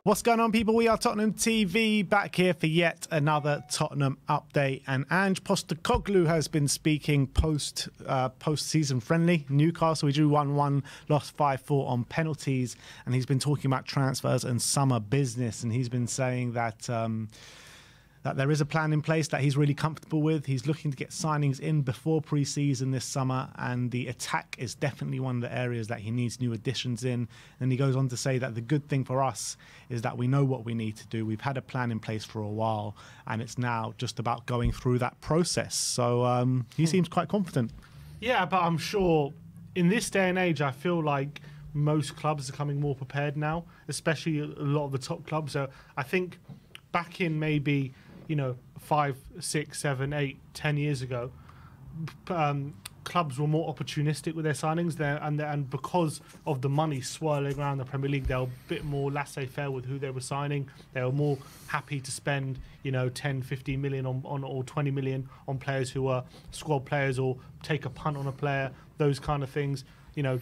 What's going on, people? We are Tottenham TV, back here for yet another Tottenham update. And Ange Postecoglou has been speaking post-season friendly. Newcastle, we drew 1-1, lost 5-4 on penalties. And he's been talking about transfers and summer business. And he's been saying that that there is a plan in place that he's really comfortable with. He's looking to get signings in before pre-season this summer, and the attack is definitely one of the areas that he needs new additions in. And he goes on to say that the good thing for us is that we know what we need to do. We've had a plan in place for a while, and it's now just about going through that process. So he seems quite confident. Yeah, but I'm sure in this day and age, I feel like most clubs are coming more prepared now, especially a lot of the top clubs. So I think back in maybe 5, 6, 7, 8, 10 years ago, clubs were more opportunistic with their signings there, and because of the money swirling around the Premier League, they were a bit more laissez-faire with who they were signing. They were more happy to spend 10, 15 million on or 20 million on players who are squad players, or take a punt on a player, those kind of things.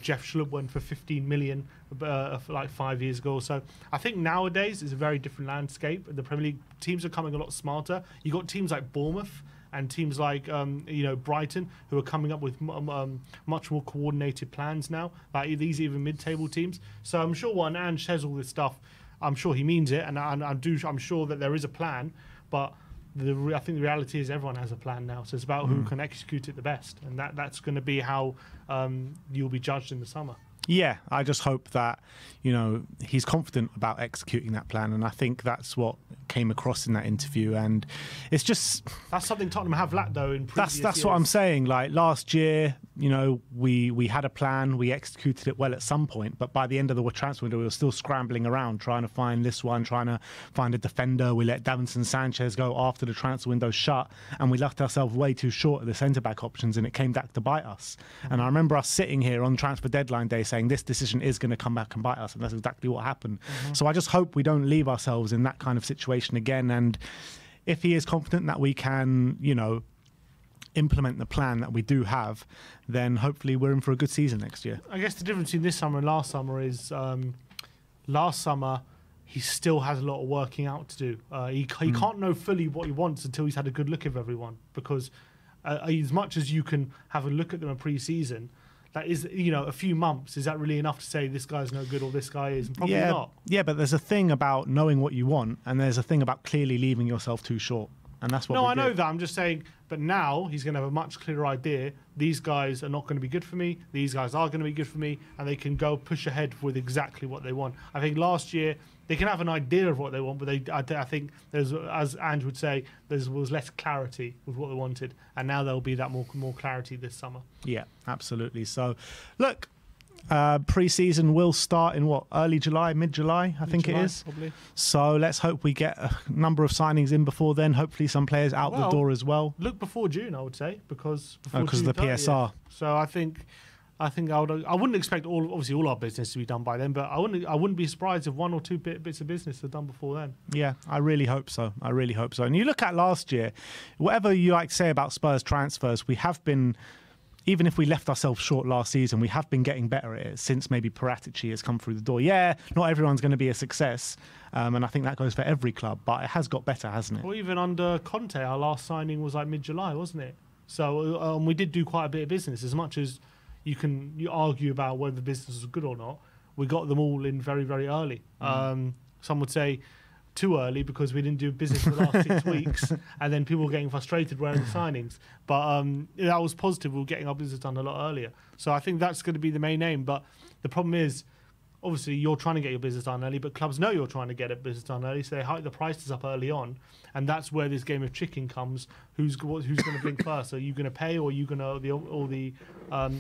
Jeff Schlupp went for 15 million like 5 years ago. So I think nowadays it's a very different landscape. The Premier League teams are coming a lot smarter. You got teams like Bournemouth and teams like Brighton, who are coming up with much more coordinated plans now. Like these even mid-table teams. So I'm sure when Ange says all this stuff, I'm sure he means it, and I'm sure that there is a plan, but I think the reality is everyone has a plan now, so it's about who can execute it the best, and that's going to be how you'll be judged in the summer. Yeah, I just hope that he's confident about executing that plan, and I think that's what came across in that interview. And it's just that's something Tottenham have lacked though in previous that's years. What I'm saying. Like last year, we had a plan, we executed it well at some point, but by the end of the transfer window, we were still scrambling around trying to find this one, trying to find a defender. We let Davinson Sanchez go after the transfer window shut, and we left ourselves way too short at the centre back options, and it came back to bite us. And I remember us sitting here on transfer deadline day saying this decision is going to come back and bite us, and that's exactly what happened. So I just hope we don't leave ourselves in that kind of situation again. And if he is confident that we can, implement the plan that we do have, then hopefully we're in for a good season next year. I guess the difference between this summer and last summer is last summer he still has a lot of working out to do. He can't know fully what he wants until he's had a good look at everyone, because as much as you can have a look at them in pre-season, that is, a few months, is that really enough to say this guy's no good or this guy is? Probably not. Yeah, but there's a thing about knowing what you want, and there's a thing about clearly leaving yourself too short. And that's what I know that. I'm just saying, but now he's going to have a much clearer idea. These guys are not going to be good for me. These guys are going to be good for me, and they can go push ahead with exactly what they want. I think last year they can have an idea of what they want, but I think there's, as Ange would say, there was less clarity with what they wanted, and now there'll be that more clarity this summer. Yeah, absolutely. So, look. Pre-season will start in early July, mid-July, I think it is. Probably. So let's hope we get a number of signings in before then. Hopefully some players out the door as well. Look before June, I would say, because of the PSR. Yeah. So I think I wouldn't expect all our business to be done by then, but I wouldn't be surprised if 1 or 2 bits of business are done before then. Yeah, I really hope so. I really hope so. And you look at last year, whatever you like to say about Spurs transfers, we have been. Even if we left ourselves short last season, we have been getting better at it since maybe Paratici has come through the door. Yeah, not everyone's going to be a success, and I think that goes for every club, but it has got better, hasn't it? Well, even under Conte, our last signing was like mid-July, wasn't it? So we did do quite a bit of business. As much as you argue about whether the business was good or not, we got them all in very, very early. Some would say too early because we didn't do business for the last 6 weeks, and then people were getting frustrated wearing the signings. But that was positive. We were getting our business done a lot earlier. So I think that's going to be the main aim. But the problem is, obviously, you're trying to get your business done early, but clubs know you're trying to get a business done early, so they hike the prices up early on, and that's where this game of chicken comes. Who's going to blink first? Are you going to pay, or are you going to, the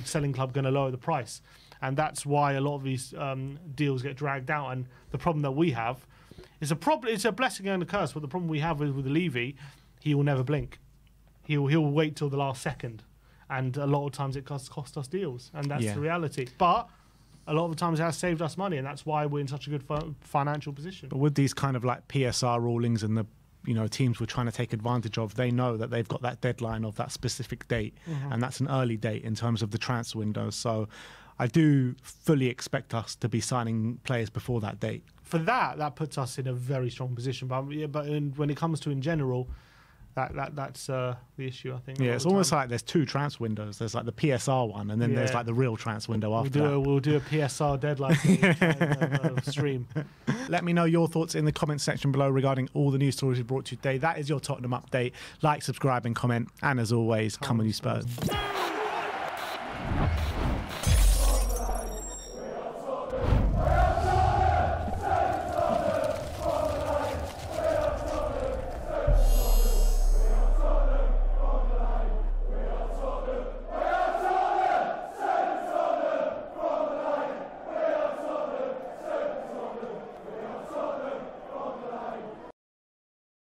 selling club going to lower the price? And that's why a lot of these deals get dragged out. And the problem that we have. It's a blessing and a curse. But the problem we have with Levy, he will never blink. He'll wait till the last second, and a lot of times it cost us deals, and that's the reality. But a lot of the times it has saved us money, and that's why we're in such a good financial position. But with these kind of like PSR rulings and the teams we're trying to take advantage of, they know that they've got that deadline of that specific date, and that's an early date in terms of the transfer window. So I do fully expect us to be signing players before that date. for that puts us in a very strong position. But when it comes to in general, that's the issue, I think. Yeah, it's almost like there's two transfer windows. There's like the PSR one, and then there's like the real transfer window after that. We'll do a PSR deadline stream. Let me know your thoughts in the comments section below regarding all the news stories we brought to you today. That is your Tottenham update. Like, subscribe, and comment. And as always, come on you Spurs.